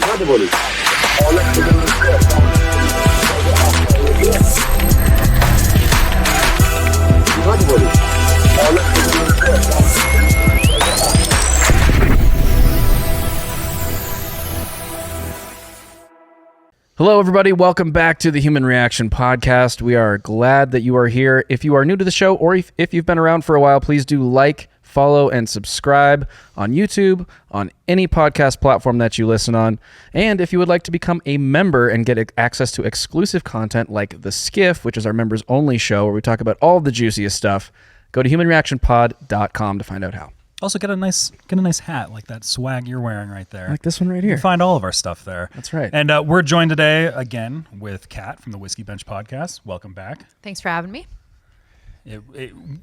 Hello, everybody. Welcome back to the Human Reaction Podcast. We are glad that you are here. If you are new to the show or if you've been around for a while, please do like, follow, and subscribe on YouTube, on any podcast platform that you listen on. And if you would like to become a member and get access to exclusive content like The Skiff, which is our members only show where we talk about all the juiciest stuff, go to humanreactionpod.com to find out how. Also, get a nice hat like that swag you're wearing right there. Like this one right here. You can find all of our stuff there. That's right. And we're joined today again with Kat from the Whiskey Bench Podcast. Welcome back. Thanks for having me.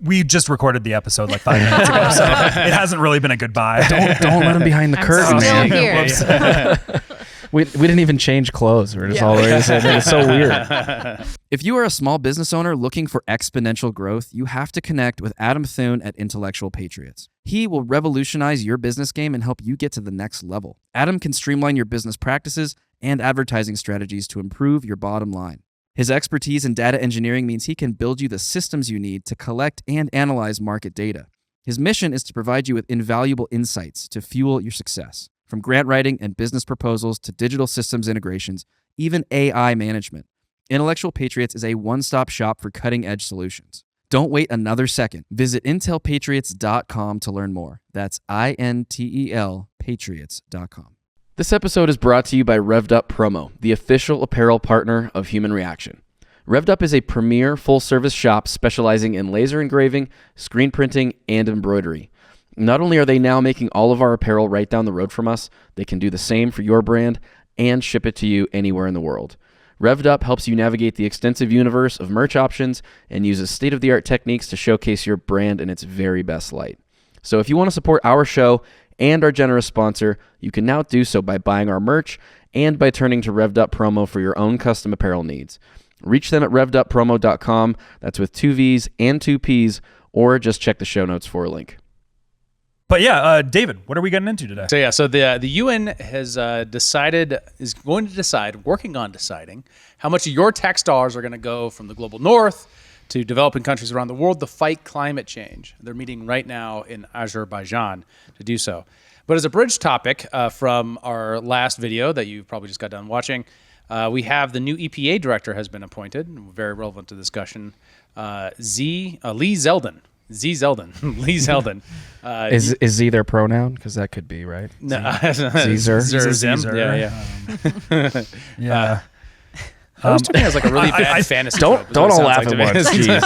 We just recorded the episode like 5 minutes ago, so it hasn't really been a goodbye. Don't let him behind the curtain, man. Here. We didn't even change clothes. We're just all ready to say that. It's so weird. If you are a small business owner looking for exponential growth, you have to connect with Adam Thune at Intellectual Patriots. He will revolutionize your business game and help you get to the next level. Adam can streamline your business practices and advertising strategies to improve your bottom line. His expertise in data engineering means he can build you the systems you need to collect and analyze market data. His mission is to provide you with invaluable insights to fuel your success. From grant writing and business proposals to digital systems integrations, even AI management, Intellectual Patriots is a one-stop shop for cutting-edge solutions. Don't wait another second. Visit intelpatriots.com to learn more. That's INTEL Patriots.com. This episode is brought to you by Revved Up Promo, the official apparel partner of Human Reaction. Revved Up is a premier full-service shop specializing in laser engraving, screen printing, and embroidery. Not only are they now making all of our apparel right down the road from us, they can do the same for your brand and ship it to you anywhere in the world. Revved Up helps you navigate the extensive universe of merch options and uses state-of-the-art techniques to showcase your brand in its very best light. So if you want to support our show and our generous sponsor, you can now do so by buying our merch and by turning to Revved Up Promo for your own custom apparel needs. Reach them at revveduppromo.com. That's with 2 V's and 2 P's, or just check the show notes for a link. But yeah, David, what are we getting into today? So the UN is working on deciding how much of your tax dollars are going to go from the global north to developing countries around the world to fight climate change. They're meeting right now in Azerbaijan to do so. But as a bridge topic from our last video that you probably just got done watching, we have the new EPA director has been appointed, very relevant to the discussion, Lee Zeldin. Lee Zeldin. Is Z their pronoun? Because that could be, right? No, Zim. Yeah. I was talking as like a really bad fantasy. Don't all laugh at once. Jeez.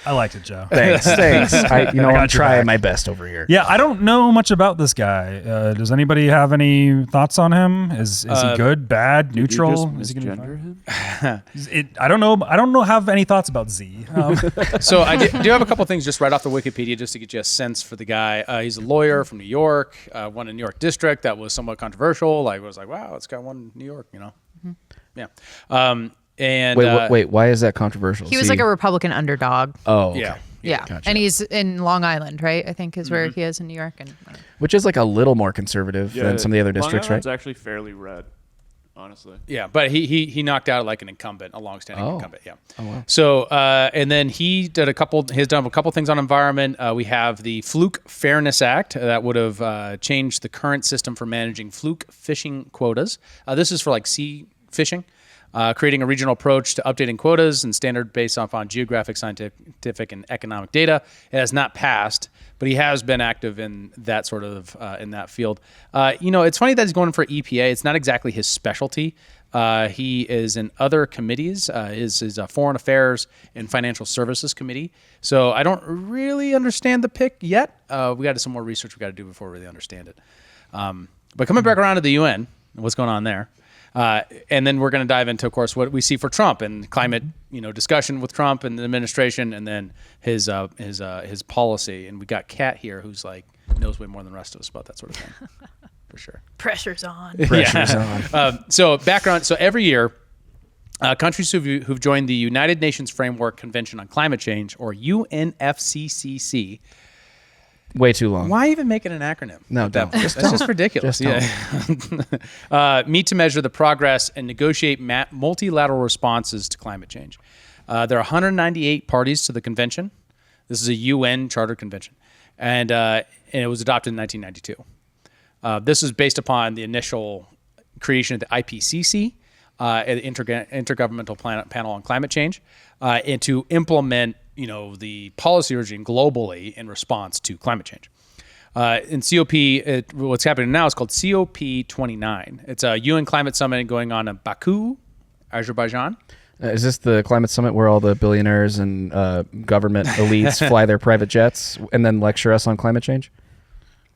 I liked it, Joe. Thanks. I'm trying my best over here. Yeah, I don't know much about this guy. Does anybody have any thoughts on him? Is he good, bad, neutral? Is he gender him? I don't know. I don't have any thoughts about Z. So I do have a couple things just right off the Wikipedia just to get you a sense for the guy. He's a lawyer from New York, won a New York district that was somewhat controversial. I was like, wow, this guy won New York, you know? Mm-hmm. Yeah. And wait, why is that controversial? He was like a Republican underdog. Oh, okay. Yeah. Gotcha. And he's in Long Island, right? I think is where he is in New York. Which is like a little more conservative than some of the other districts, Long Island's right? actually fairly red, honestly. Yeah, but he knocked out like an incumbent, a longstanding incumbent. Yeah. Oh, wow. So and then he's done a couple things on environment. We have the Fluke Fairness Act that would have changed the current system for managing fluke fishing quotas. This is for like sea fishing. Creating a regional approach to updating quotas and standard based upon geographic, scientific, and economic data. It has not passed, but he has been active in that sort of in that field. It's funny that he's going for EPA. It's not exactly his specialty. He is in other committees. Is Foreign Affairs and Financial Services Committee. So I don't really understand the pick yet. We got some more research we got to do before we really understand it. But coming back around to the UN, what's going on there? And then we're going to dive into, of course, what we see for Trump and climate, discussion with Trump and the administration, and then his policy. And we got Kat here, who's like knows way more than the rest of us about that sort of thing, for sure. Pressure's on. So background. So every year, countries who've joined the United Nations Framework Convention on Climate Change, or UNFCCC, Way too long. Why even make it an acronym? No, at that don't. point? Just That's don't. just ridiculous. Just Meet to measure the progress and negotiate multilateral responses to climate change. There are 198 parties to the convention. This is a UN charter convention, and it was adopted in 1992. This is based upon the initial creation of the IPCC, the Intergovernmental Panel on Climate Change, and to implement the policy regime globally in response to climate change. In COP, what's happening now is called COP29. It's a UN climate summit going on in Baku, Azerbaijan. Is this the climate summit where all the billionaires and government elites fly their private jets and then lecture us on climate change?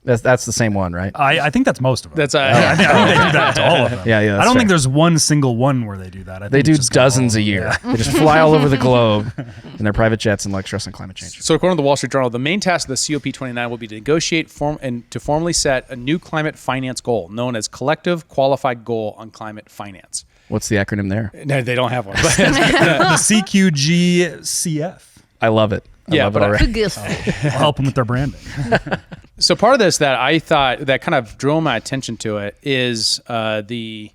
That's the same one, right? I think that's most of them. That's I think they do that to all of them. Yeah, I that's don't think fair. there's one single one where they do that. I They think do it's just kinda dozens all a of them. year. Yeah. They just fly all over the globe in their private jets and lecture us on climate change. So according to the Wall Street Journal, the main task of the COP29 will be to negotiate and to formally set a new climate finance goal known as Collective Qualified Goal on Climate Finance. What's the acronym there? No, they don't have one. The CQGCF. I love it. I Yeah, love but it already. I'll help them with their branding. So part of this that I thought that kind of drew my attention to it is the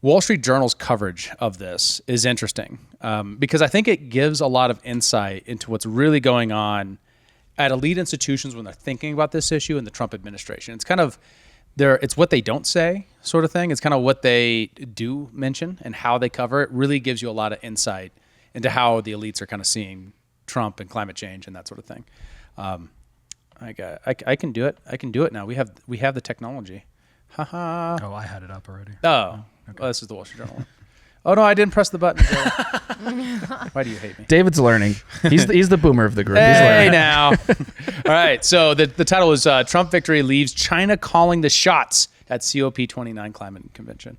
Wall Street Journal's coverage of this is interesting because I think it gives a lot of insight into what's really going on at elite institutions when they're thinking about this issue in the Trump administration. It's kind of it's what they don't say sort of thing. It's kind of what they do mention and how they cover it really gives you a lot of insight into how the elites are kind of seeing Trump and climate change and that sort of thing. I can do it. I can do it now. We have the technology. Haha. Oh, I had it up already. Oh, well, this is the Wall Street Journal one. Oh no, I didn't press the button. Joe. Why do you hate me? David's learning. He's the boomer of the group. He's Hey learning. now. All right. So the title is Trump victory leaves China calling the shots at COP29 climate convention.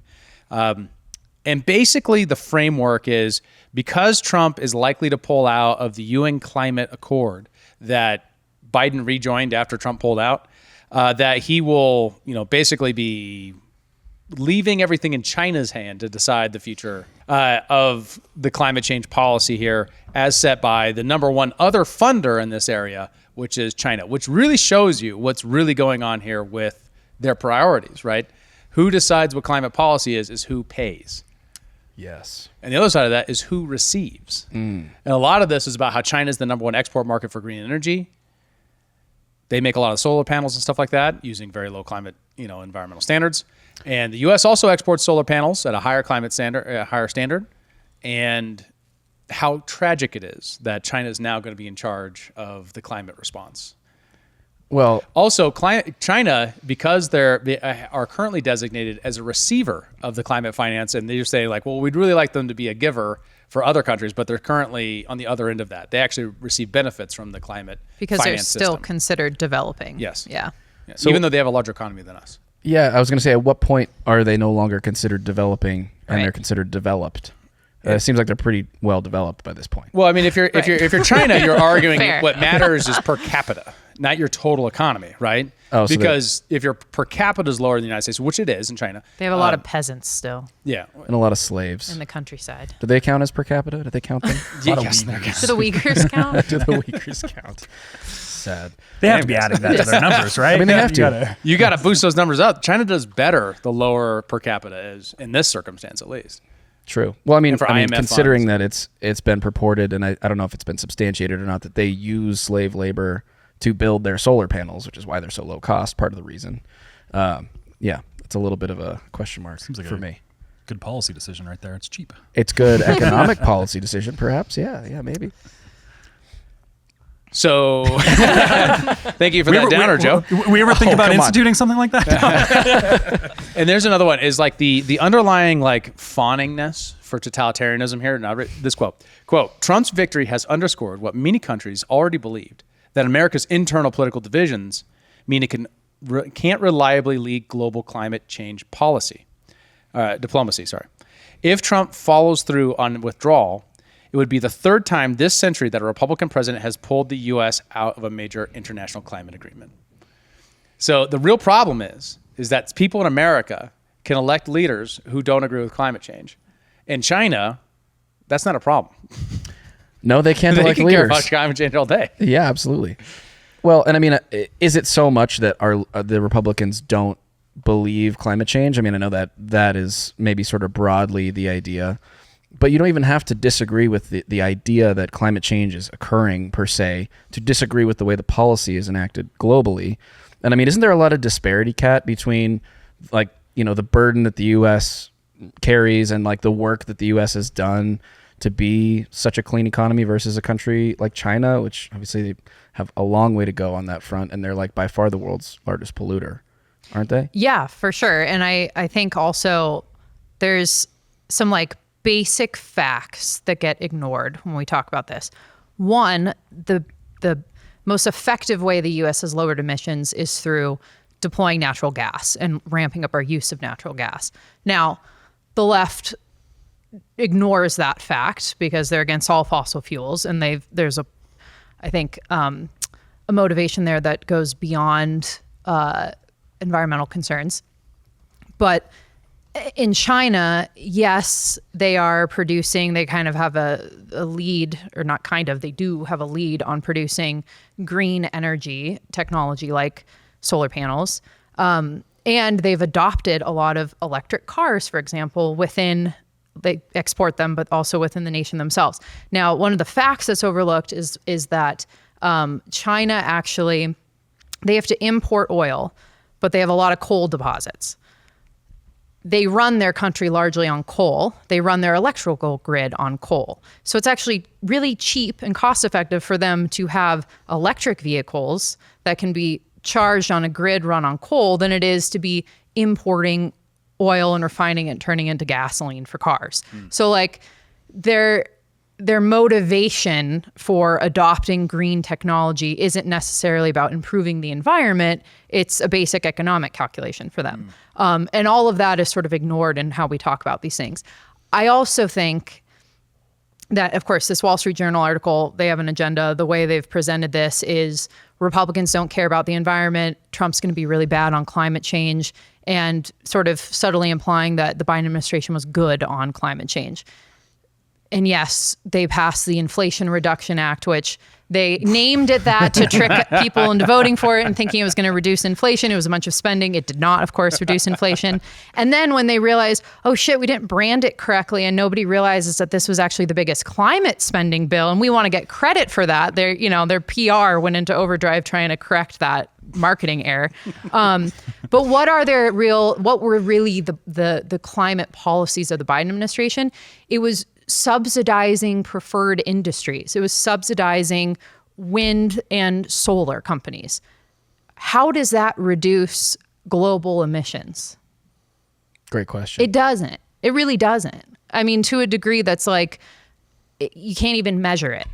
And basically the framework is because Trump is likely to pull out of the UN climate accord that Biden rejoined after Trump pulled out, that he will, basically be leaving everything in China's hand to decide the future of the climate change policy here as set by the number one other funder in this area, which is China, which really shows you what's really going on here with their priorities, right? Who decides what climate policy is who pays. Yes. And the other side of that is who receives. And a lot of this is about how China is the number one export market for green energy. They make a lot of solar panels and stuff like that using very low climate, environmental standards. And the U.S. also exports solar panels at a higher climate standard, and how tragic it is that China is now going to be in charge of the climate response. Well, Also, China, because they are currently designated as a receiver of the climate finance, and they just say like, well, we'd really like them to be a giver for other countries, but they're currently on the other end of that. They actually receive benefits from the climate Because they're finance still system. considered developing. Yes. Yeah. Yeah, So- even though they have a larger economy than us. yeah, I was going to say, at what point are they no longer considered developing and Right. they're considered developed? It seems like they're pretty well developed by this point. Well, I mean, if you're China, you're arguing Fair. what matters is per capita, not your total economy, right? Oh, so because if your per capita is lower in the United States, which it is in China, They have a lot of peasants still yeah, And a lot of slaves. in the countryside. Do they count as per capita? Do they count them? yes, Do the Uyghurs count? Do the Uyghurs count? Sad. They have to be adding that to their numbers, right? I mean, they have You to. gotta- you got to boost those numbers up. China does better the lower per capita is in this circumstance, at least. True. Well, I mean, And for IMF considering funds. that it's been purported, and I don't know if it's been substantiated or not, that they use slave labor to build their solar panels, which is why they're so low cost. Part of the reason. Yeah, it's a little bit of a question mark like for a- me. Good policy decision right there. It's cheap. It's good economic policy decision, perhaps. Yeah, maybe. So, thank you for that downer, Joe. We ever think about come on. instituting something like that? And there's another one is like the underlying like fawningness for totalitarianism here. Now, this quote, Trump's victory has underscored what many countries already believed, that America's internal political divisions mean it can't reliably lead global climate change diplomacy. If Trump follows through on withdrawal, it would be the third time this century that a Republican president has pulled the U.S. out of a major international climate agreement. So the real problem is that people in America can elect leaders who don't agree with climate change. In China, that's not a problem. No, they can't They elect can care leaders. about climate change all day. Yeah, absolutely. Well, and I mean, is it so much that the Republicans don't believe climate change? I mean, I know that is maybe sort of broadly the idea, but you don't even have to disagree with the idea that climate change is occurring per se to disagree with the way the policy is enacted globally. And I mean, isn't there a lot of disparity, Kat, between like, the burden that the U.S. carries and like the work that the U.S. has done to be such a clean economy versus a country like China, which obviously they have a long way to go on that front, and they're like by far the world's largest polluter, aren't they? Yeah, for sure. And I think also there's some like basic facts that get ignored when we talk about this. One, the most effective way the U.S. has lowered emissions is through deploying natural gas and ramping up our use of natural gas. Now, the left ignores that fact because they're against all fossil fuels, and there's a motivation there that goes beyond environmental concerns. But in China, yes, they are producing, they kind of have a lead, or not kind of, they do have a lead on producing green energy technology like solar panels. And they've adopted a lot of electric cars, for example, they export them, but also within the nation themselves. Now, one of the facts that's overlooked is that China actually, they have to import oil, but they have a lot of coal deposits. They run their country largely on coal. They run their electrical grid on coal. So it's actually really cheap and cost effective for them to have electric vehicles that can be charged on a grid run on coal than it is to be importing oil and refining it and turning it into gasoline for cars. So like their motivation for adopting green technology isn't necessarily about improving the environment. It's a basic economic calculation for them. And all of that is sort of ignored in how we talk about these things. I also think that, of course, this Wall Street Journal article, they have an agenda. The way they've presented this is Republicans don't care about the environment. Trump's going to be really bad on climate change, and sort of subtly implying that the Biden administration was good on climate change. And yes, they passed the Inflation Reduction Act, which they named it that to trick people into voting for it and thinking it was going to reduce inflation. It was a bunch of spending. It did not, of course, reduce inflation. And then when they realized, oh shit, we didn't brand it correctly, and nobody realizes that this was actually the biggest climate spending bill, and we want to get credit for that. Their PR went into overdrive trying to correct that marketing error. But what were really the climate policies of the Biden administration? It was subsidizing preferred industries. It was subsidizing wind and solar companies. How does that reduce global emissions? Great question. It doesn't. It really doesn't. I mean, to a degree that's like, you can't even measure it.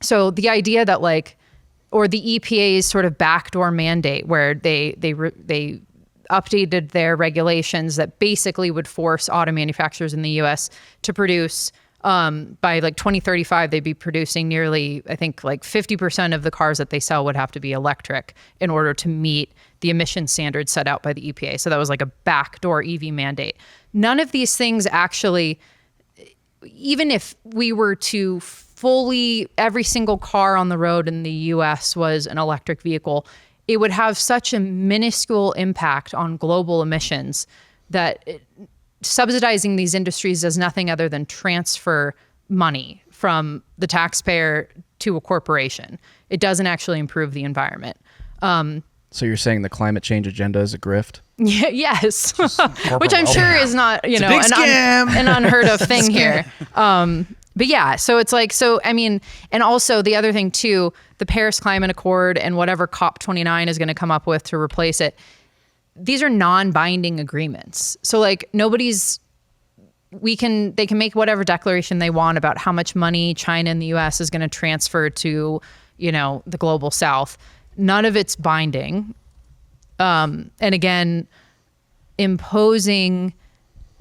So the idea that or the EPA's sort of backdoor mandate where they updated their regulations that basically would force auto manufacturers in the US to produce, by 2035, they'd be producing nearly, I think 50% of the cars that they sell would have to be electric in order to meet the emission standards set out by the EPA. So that was like a backdoor EV mandate. None of these things actually, even if we were to every single car on the road in the US was an electric vehicle, it would have such a minuscule impact on global emissions that subsidizing these industries does nothing other than transfer money from the taxpayer to a corporation. It doesn't actually improve the environment. So you're saying the climate change agenda is a grift? Yeah, yes, which I'm sure is not, an unheard of thing here. But yeah, so it's and also the other thing too, the Paris Climate Accord and whatever COP29 is going to come up with to replace it, these are non-binding agreements. So they can make whatever declaration they want about how much money China and the US is going to transfer to, the global South. None of it's binding. And again, imposing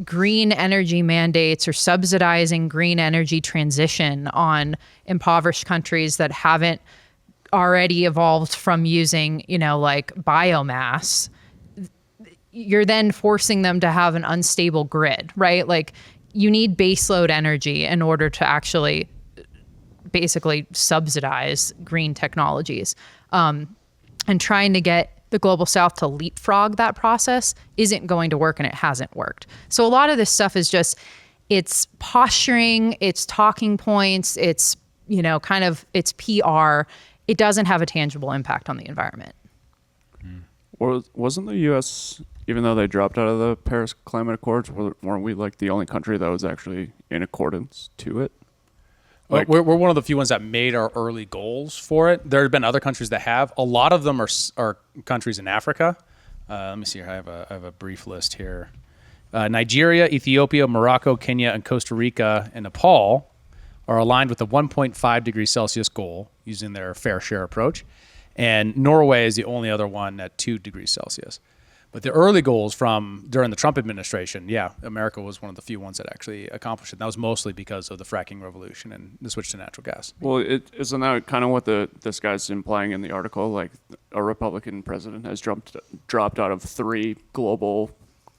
green energy mandates or subsidizing green energy transition on impoverished countries that haven't already evolved from using, biomass, you're then forcing them to have an unstable grid, right? You need baseload energy in order to actually basically subsidize green technologies. And trying to get the global south to leapfrog that process isn't going to work, and it hasn't worked. So a lot of this stuff is just, it's posturing, it's talking points, it's, kind of, it's PR. It doesn't have a tangible impact on the environment. Wasn't the U.S., even though they dropped out of the Paris Climate Accords, weren't we like the only country that was actually in accordance to it? Like, we're one of the few ones that made our early goals for it. There have been other countries that have. A lot of them are countries in Africa. Let me see here. I have a brief list here. Nigeria, Ethiopia, Morocco, Kenya, and Costa Rica and Nepal are aligned with the 1.5 degrees Celsius goal using their fair share approach. And Norway is the only other one at 2 degrees Celsius. But the early goals from during the Trump administration, America was one of the few ones that actually accomplished it. And that was mostly because of the fracking revolution and the switch to natural gas. Well, isn't that kind of what this guy's implying in the article? Like, a Republican president has dropped out of 3 global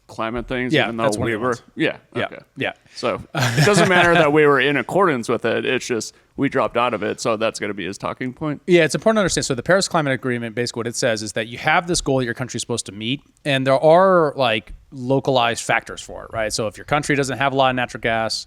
climate things, even though we were. Okay. So it doesn't matter that we were in accordance with it. It's just we dropped out of it. So that's going to be his talking point. Yeah, it's important to understand. So the Paris Climate Agreement, basically what it says is that you have this goal that your country's supposed to meet, and there are like localized factors for it, right? So if your country doesn't have a lot of natural gas,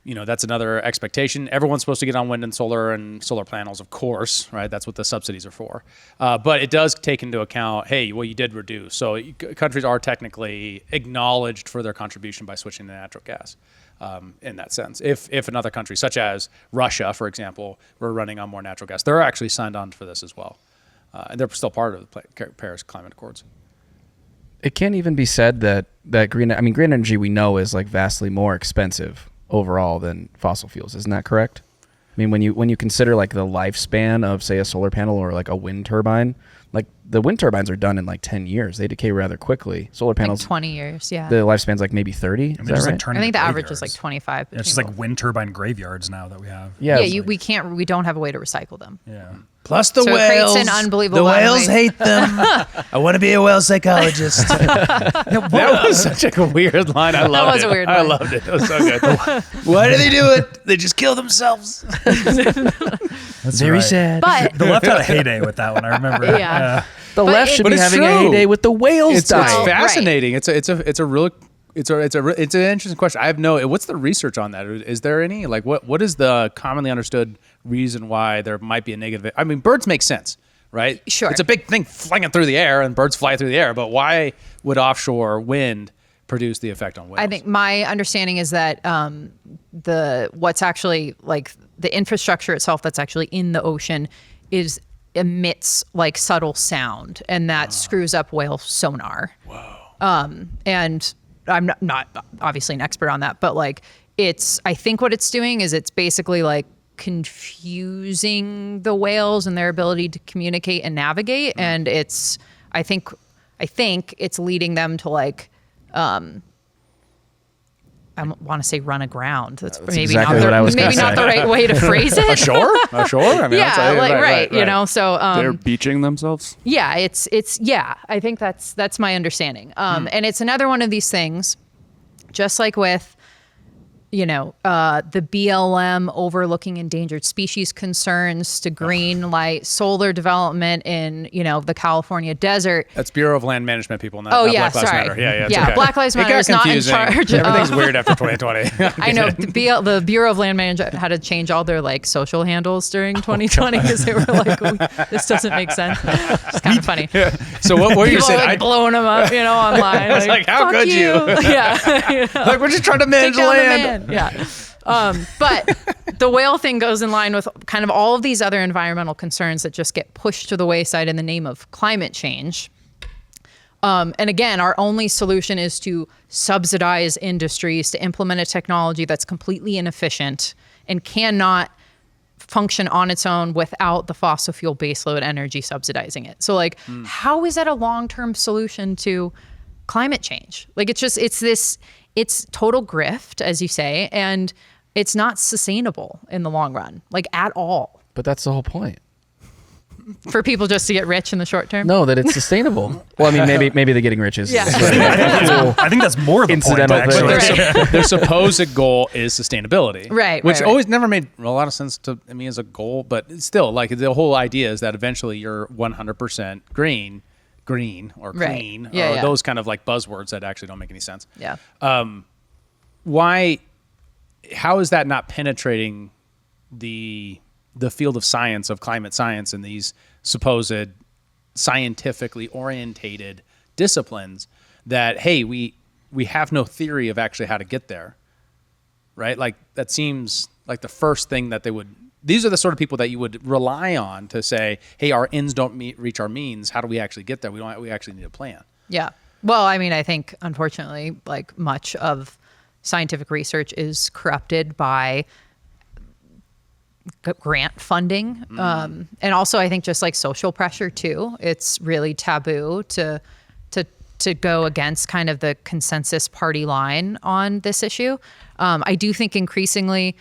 that's another expectation. Everyone's supposed to get on wind and solar panels, of course, right? That's what the subsidies are for. But it does take into account, hey, well, you did reduce. So countries are technically acknowledged for their contribution by switching to natural gas in that sense. If another country, such as Russia, for example, were running on more natural gas, they're actually signed on for this as well. And they're still part of the Paris Climate Accords. It can't even be said that green energy we know is like vastly more expensive overall than fossil fuels. Isn't that correct? I mean, when you consider like the lifespan of, say, a solar panel or like a wind turbine, like the wind turbines are done in like 10 years. They decay rather quickly. Solar panels, like 20 years, yeah. The lifespan's like maybe 30. Is that right? I think the average is like 25. It's just like wind turbine graveyards now that we have. Yeah, we don't have a way to recycle them. Yeah. Plus the So it whales. creates an unbelievable The amount of whales waste. hate them. I want to be a whale psychologist. That was such a weird line. I loved was it. a weird I line. loved it. It was so good. Why do they do it? They just kill themselves. That's very right. sad. But The left had a heyday with that one. I remember. Yeah. The But left it- should but be it's having a true. heyday with the whales It's dying. fascinating. It's an interesting question. I have what's the research on that? Is there any, like, what is the commonly understood reason why there might be a negative? I mean, birds make sense, right? Sure. It's a big thing flying through the air, and birds fly through the air. But why would offshore wind produce the effect on whales? I think my understanding is that what's actually like the infrastructure itself that's actually in the ocean emits like subtle sound, and that screws up whale sonar. Whoa. And I'm not obviously an expert on that, but like I think what it's doing is it's basically like confusing the whales and their ability to communicate and navigate. And I think it's leading them to like, I want to say run aground. That's maybe exactly not what I was maybe gonna not say. the right way to phrase it. Ashore? I mean, Yeah, that's, like right. You know, so They're beaching themselves. yeah, it's I think that's my understanding. And it's another one of these things, just like with, the BLM overlooking endangered species concerns to green light solar development in, the California desert. That's Bureau of Land Management people, not Oh, not yeah, Black Lives sorry. Matter. Yeah, it's Yeah, okay. Black Lives It Matter got is not in confusing. charge Everything's of- weird after 2020. I know the Bureau of Land Management had to change all their like social handles during 2020 because they were like, this doesn't make sense. It's kind of funny. So what were you People saying? like blowing them up, online. was like, how "Fuck could you?" Yeah. Like, we're just trying to manage Take down the land. man. Yeah. But the whale thing goes in line with kind of all of these other environmental concerns that just get pushed to the wayside in the name of climate change. And again, our only solution is to subsidize industries to implement a technology that's completely inefficient and cannot function on its own without the fossil fuel baseload energy subsidizing it. So like, how is that a long-term solution to climate change? Like, it's total grift, as you say, and it's not sustainable in the long run, like at all. But that's the whole point. for people just to get rich in the short term? No, that it's sustainable. Well, I mean, maybe the getting rich is. Yeah. I think that's more the Incidental point, thing. actually. Right. Their supposed goal is sustainability, Right, Which right. always never made a lot of sense to me as a goal, but it's still, like, the whole idea is that eventually you're 100% green or Right. clean, Yeah, or yeah. those kind of like buzzwords that actually don't make any sense. Yeah. How is that not penetrating the field of science, of climate science, and these supposed scientifically orientated disciplines that, hey, we have no theory of actually how to get there, right? Like, that seems like the first thing that these are the sort of people that you would rely on to say, hey, our ends don't reach our means. How do we actually get there? We actually need a plan. Yeah. Well, I mean, I think unfortunately, like, much of scientific research is corrupted by grant funding. And also I think just like social pressure too. It's really taboo to go against kind of the consensus party line on this issue. I do think increasingly,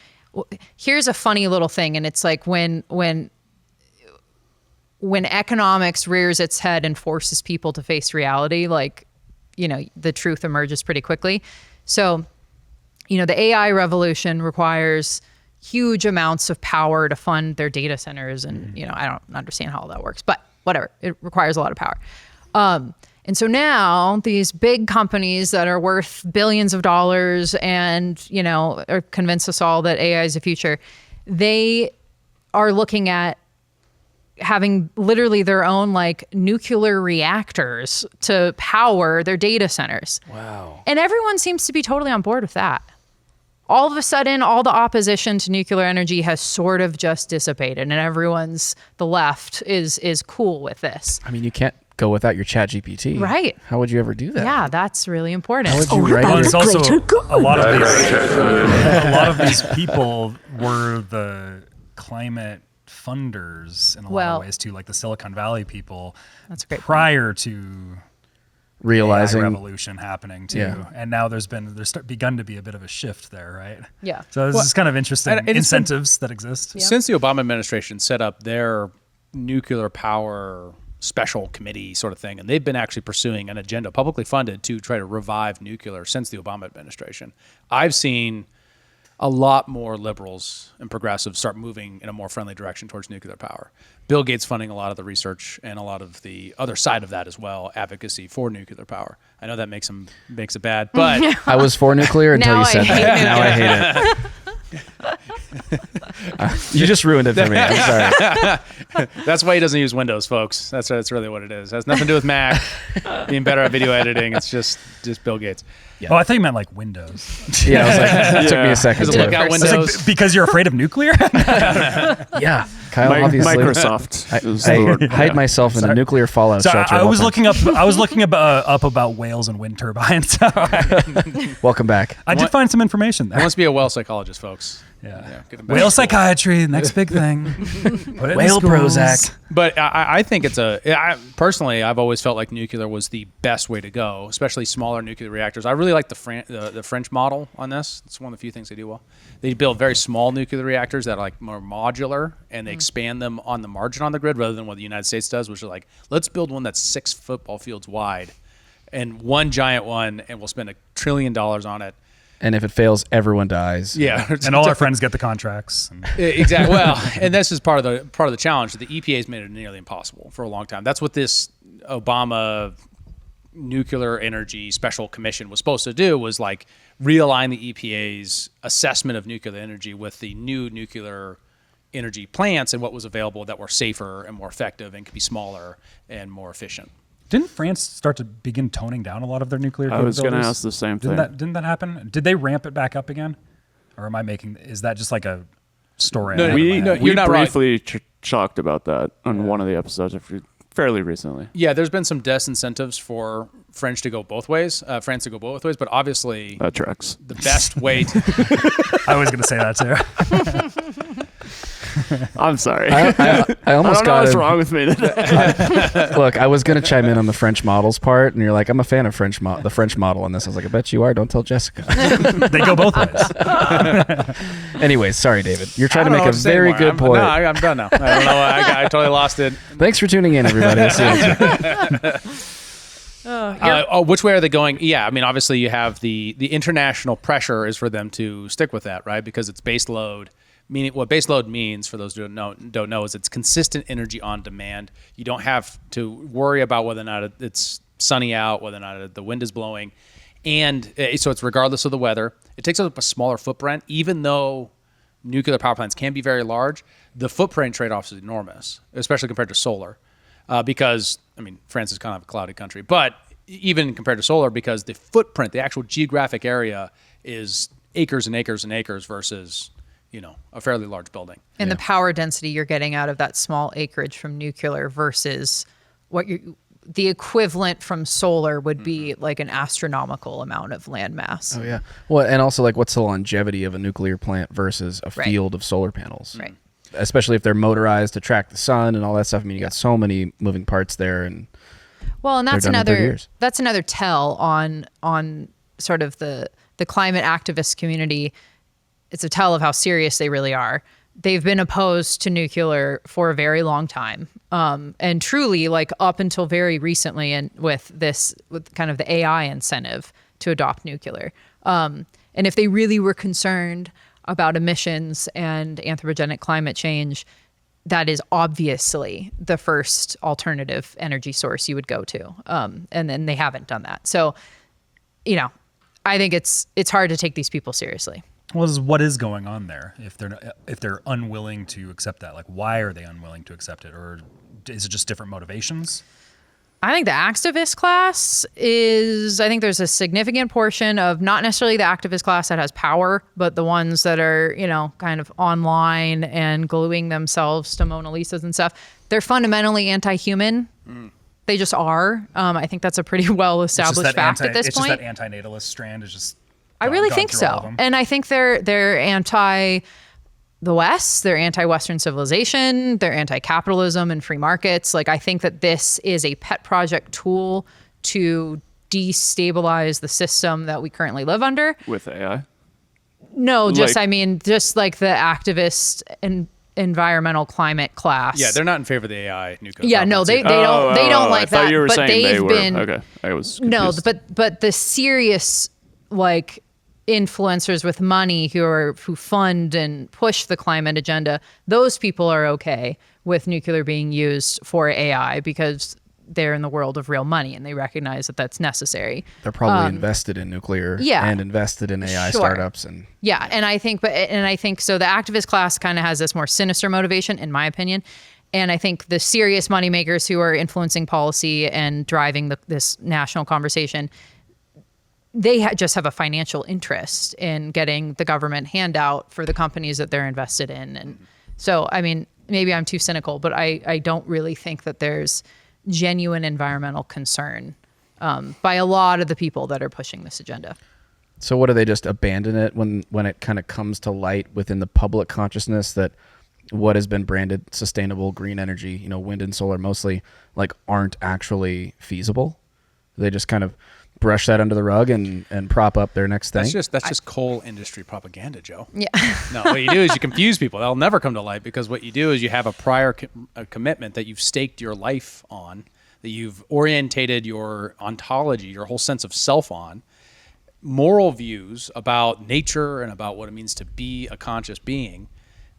here's a funny little thing. And it's like when economics rears its head and forces people to face reality, like, the truth emerges pretty quickly. So, the AI revolution requires huge amounts of power to fund their data centers. And, I don't understand how all that works, but whatever. It requires a lot of power. And so now these big companies that are worth billions of dollars and, are convinced us all that AI is the future, they are looking at having literally their own like nuclear reactors to power their data centers. Wow. And everyone seems to be totally on board with that. All of a sudden, all the opposition to nuclear energy has sort of just dissipated, and the left is cool with this. I mean, you can't go without your Chat GPT. Right. How would you ever do that? Yeah, that's really important. How would you write Well, it? it's also a lot of these people were the climate funders in a lot of ways too, like the Silicon Valley people. That's a great prior to Realizing AI revolution happening too, Yeah. and now there's begun to be a bit of a shift there, right? Yeah. So this is kind of interesting and it's incentives that exist. Since the Obama administration set up their nuclear power special committee sort of thing, and they've been actually pursuing an agenda publicly funded to try to revive nuclear since the Obama administration, I've seen a lot more liberals and progressives start moving in a more friendly direction towards nuclear power. Bill Gates funding a lot of the research and a lot of the other side of that as well, advocacy for nuclear power. I know that makes it bad, but I was for nuclear until Now you I said hate that. Now I hate it. You just ruined it for me. I'm sorry. that's why he doesn't use Windows, folks. That's really what it is. It has nothing to do with Mac being better at video editing. It's just Bill Gates. Yeah. Oh, I thought you meant like Windows. Yeah, I was like, it took me a second. Does it look too. out I was Windows? like, because you're afraid of nuclear? Yeah, Kyle. Obviously, Microsoft is the word. I hide myself in the nuclear fallout So shelter. I was of all time. looking up about whales and wind turbines. Welcome back. I did find some information He there. wants to be a whale psychologist, folks. Yeah. Get him back. Whale psychiatry, next big thing. Put it in Whale schools. Prozac. But I think personally, I've always felt like nuclear was the best way to go, especially smaller nuclear reactors. I really like the French model on this. It's one of the few things they do well. They build very small nuclear reactors that are like more modular, and they expand them on the margin on the grid rather than what the United States does, which is like, let's build one that's 6 football fields wide and one giant one, and we'll spend $1 trillion on it. And if it fails, everyone dies. Yeah, And all our friends get the contracts. exactly. Well, and this is part of the challenge. The EPA has made it nearly impossible for a long time. That's what this Obama nuclear energy special commission was supposed to do, was like realign the EPA's assessment of nuclear energy with the new nuclear energy plants and what was available that were safer and more effective and could be smaller and more efficient. Didn't France start to begin toning down a lot of their nuclear I was going to capabilities? ask the same thing. Didn't that happen? Did they ramp it back up again? Or is that just like a story? No, I have in my head? you're not right. briefly talked about that on one of the episodes fairly recently. Yeah, there's been some disincentives for France to go both ways, but obviously That tracks. the best way to I was going to say that too. I'm sorry. I almost I don't know got what's him. wrong with me today. Look, I was going to chime in on the French models part, and you're like, I'm a fan of the French model on this. I was like, I bet you are. Don't tell Jessica. They go both ways. Anyways, sorry, David. You're trying to I don't make know a what to say very more. good point. No, I'm done now. I don't know. I totally lost it. Thanks for tuning in, everybody. I'll see you next week. Which way are they going? Yeah, I mean, obviously you have the international pressure is for them to stick with that, right? Because it's base load. Meaning, what base load means, for those who don't know, is it's consistent energy on demand. You don't have to worry about whether or not it's sunny out, whether or not the wind is blowing. And so it's regardless of the weather. It takes up a smaller footprint, even though nuclear power plants can be very large. The footprint trade-off is enormous, especially compared to solar. Because, I mean, France is kind of a cloudy country, but even compared to solar, because the footprint, the actual geographic area is acres and acres and acres versus, a fairly large building. And the power density you're getting out of that small acreage from nuclear versus the equivalent from solar would be like an astronomical amount of land mass. Oh, yeah. Well, and also, like, what's the longevity of a nuclear plant versus a field of solar panels? Right. Especially if they're motorized to track the sun and all that stuff. I mean, you got so many moving parts there. And that's done in 30 years. That's another tell on sort of the climate activist community. It's a tell of how serious they really are. They've been opposed to nuclear for a very long time. And truly, like, up until very recently, and with kind of the AI incentive to adopt nuclear. And if they really were concerned about emissions and anthropogenic climate change, that is obviously the first alternative energy source you would go to. And then they haven't done that. So, I think it's hard to take these people seriously. Well, what is going on there if they're unwilling to accept that? Like, why are they unwilling to accept it? Or is it just different motivations? I think the activist class I think there's a significant portion of not necessarily the activist class that has power, but the ones that are, kind of online and gluing themselves to Mona Lisas and stuff. They're fundamentally anti-human. They just are. I think that's a pretty well-established fact at this point. It's just that anti-natalist strand is just... I really think so. And I think they're anti the West, they're anti-Western civilization, they're anti-capitalism and free markets. Like, I think that this is a pet project tool to destabilize the system that we currently live under. With AI? No, just like the activist and environmental climate class. Yeah, they're not in favor of the AI nuclear. Yeah, no, they don't like that. You were but saying they've been okay. I was confused. No, but the serious influencers with money who fund and push the climate agenda, those people are okay with nuclear being used for AI because they're in the world of real money and they recognize that that's necessary. They're probably invested in nuclear and invested in AI startups. And I think so. The activist class kind of has this more sinister motivation, in my opinion. And I think the serious moneymakers who are influencing policy and driving this national conversation, they just have a financial interest in getting the government handout for the companies that they're invested in. And so, I mean, maybe I'm too cynical, but I don't really think that there's genuine environmental concern by a lot of the people that are pushing this agenda. So what do they just abandon it when it kind of comes to light within the public consciousness that what has been branded sustainable green energy, wind and solar mostly, aren't actually feasible? They just kind of brush that under the rug and prop up their next thing. That's just coal industry propaganda, Joe. Yeah. No, what you do is you confuse people. They'll never come to light because what you do is you have a prior commitment that you've staked your life on, that you've orientated your ontology, your whole sense of self on, moral views about nature and about what it means to be a conscious being.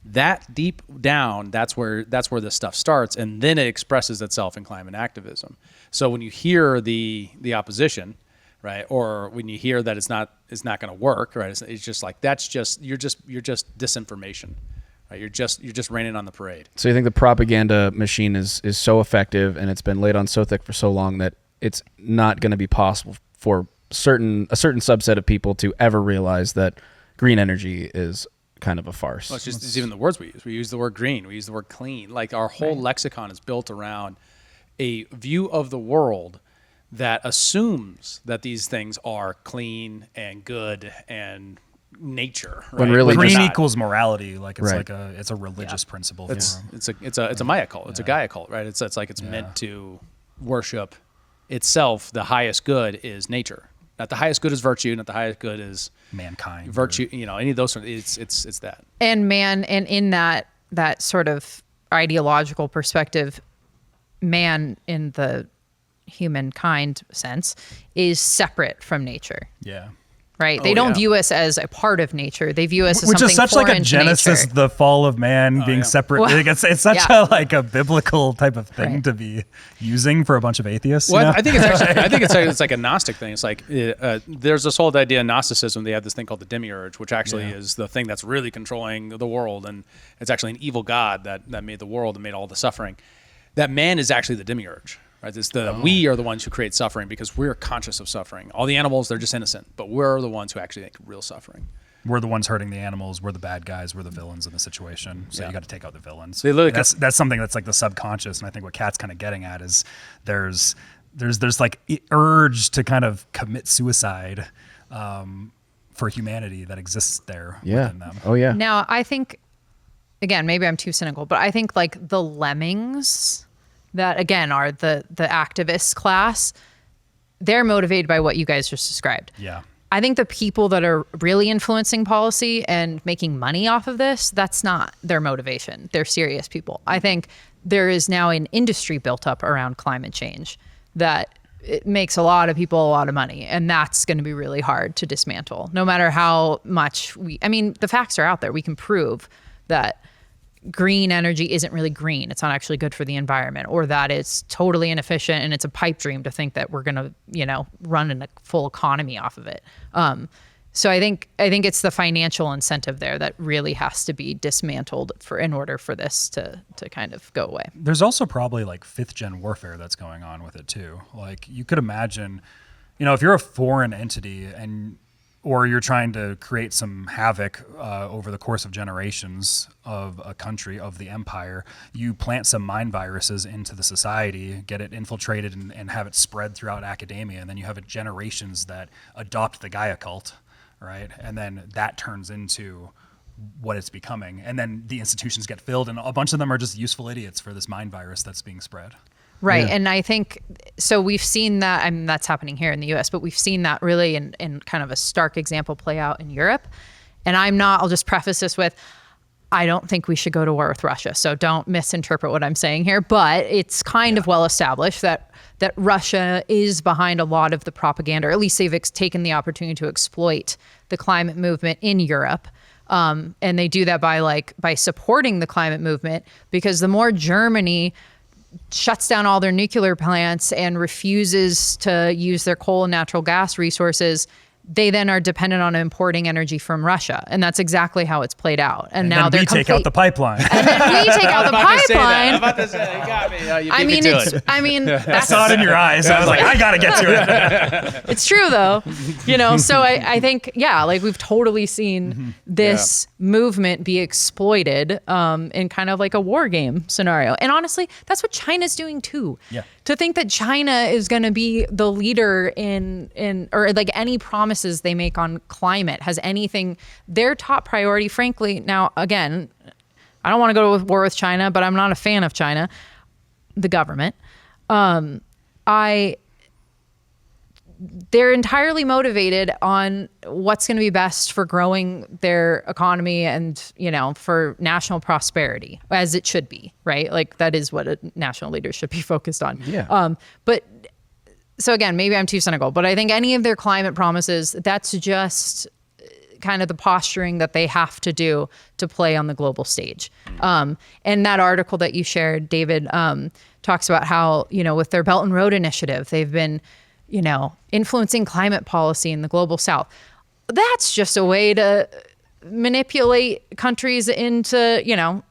That deep down, that's where this stuff starts, and then it expresses itself in climate activism. So when you hear the opposition, right, or when you hear that it's not going to work, right, it's just like you're just disinformation, right? You're just raining on the parade. So you think the propaganda machine is so effective and it's been laid on so thick for so long that it's not going to be possible for a certain subset of people to ever realize that green energy is kind of a farce. Well, it's even the words we use. We use the word green. We use the word clean. Like, our whole lexicon is built around a view of the world that assumes that these things are clean and good and nature. Right? When really green just- equals morality. Like it's Right. it's a religious principle. It's for 'em. it's a Maya cult. It's a Gaia cult, right? It's like it's meant to worship itself. The highest good is nature. Not the highest good is virtue. Not the highest good is mankind. virtue. Any of those. It's that. And man, and in that sort of ideological perspective, man in the humankind sense is separate from nature. Yeah. Right. They don't view us as a part of nature. They view us as Which something is such foreign like a to Genesis, nature. the fall of man being separate. Well, Like, it's such yeah. a like a biblical type of thing Right. to be using for a bunch of atheists. Well, you know? I think it's actually. I think it's like a Gnostic thing. It's like there's this whole idea in Gnosticism. They have this thing called the demiurge, which actually is the thing that's really controlling the world, and it's actually an evil god that made the world and made all the suffering. That man is actually the demiurge. Right? It's we are the ones who create suffering because we're conscious of suffering. All the animals, they're just innocent, but we're the ones who actually make real suffering. We're the ones hurting the animals. We're the bad guys. We're the villains in the situation. So Yeah. you got to take out the villains. They literally That's something that's like the subconscious. And I think what Kat's kind of getting at is there's like urge to kind of commit suicide for humanity that exists there within them. Oh yeah. Now, I think, again, maybe I'm too cynical, but I think like the lemmings that, again, are the activist class, they're motivated by what you guys just described. Yeah. I think the people that are really influencing policy and making money off of this, that's not their motivation. They're serious people. I think there is now an industry built up around climate change that it makes a lot of people a lot of money. And that's going to be really hard to dismantle, no matter how much the facts are out there. We can prove that green energy isn't really green. It's not actually good for the environment, or that it's totally inefficient and it's a pipe dream to think that we're going to, run in a full economy off of it. So I think it's the financial incentive there that really has to be dismantled in order for this to kind of go away. There's also probably like 5th gen warfare that's going on with it too. Like you could imagine, if you're a foreign entity or you're trying to create some havoc over the course of generations of a country, of the empire, you plant some mind viruses into the society, get it infiltrated and have it spread throughout academia, and then you have generations that adopt the Gaia cult, right? And then that turns into what it's becoming. And then the institutions get filled, and a bunch of them are just useful idiots for this mind virus that's being spread. Right. Yeah. And I think, so we've seen that, that's happening here in the US, but we've seen that really in kind of a stark example play out in Europe. And I'll just preface this with, I don't think we should go to war with Russia. So don't misinterpret what I'm saying here, but it's kind of well established that Russia is behind a lot of the propaganda, or at least they've taken the opportunity to exploit the climate movement in Europe. And they do that by supporting the climate movement, because the more Germany shuts down all their nuclear plants and refuses to use their coal and natural gas resources, they then are dependent on importing energy from Russia. And that's exactly how it's played out. And now then we take out the pipeline. And then we take out the pipeline. I'm about to say, you got me. You beat me to it. I saw it in your eyes. I was like, I got to get to it. It's true though. So I think, we've totally seen this movement be exploited in kind of like a war game scenario. And honestly, that's what China's doing too. Yeah. To think that China is going to be the leader in or like any promises they make on climate has anything, their top priority, frankly. Now, again, I don't want to go to war with China, but I'm not a fan of China, the government. They're entirely motivated on what's going to be best for growing their economy and, for national prosperity, as it should be, right? Like that is what a national leader should be focused on. Yeah. But so again, maybe I'm too cynical, but I think any of their climate promises, that's just kind of the posturing that they have to do to play on the global stage. And that article that you shared, David, talks about how, with their Belt and Road Initiative, they've been influencing climate policy in the global south. That's just a way to manipulate countries into,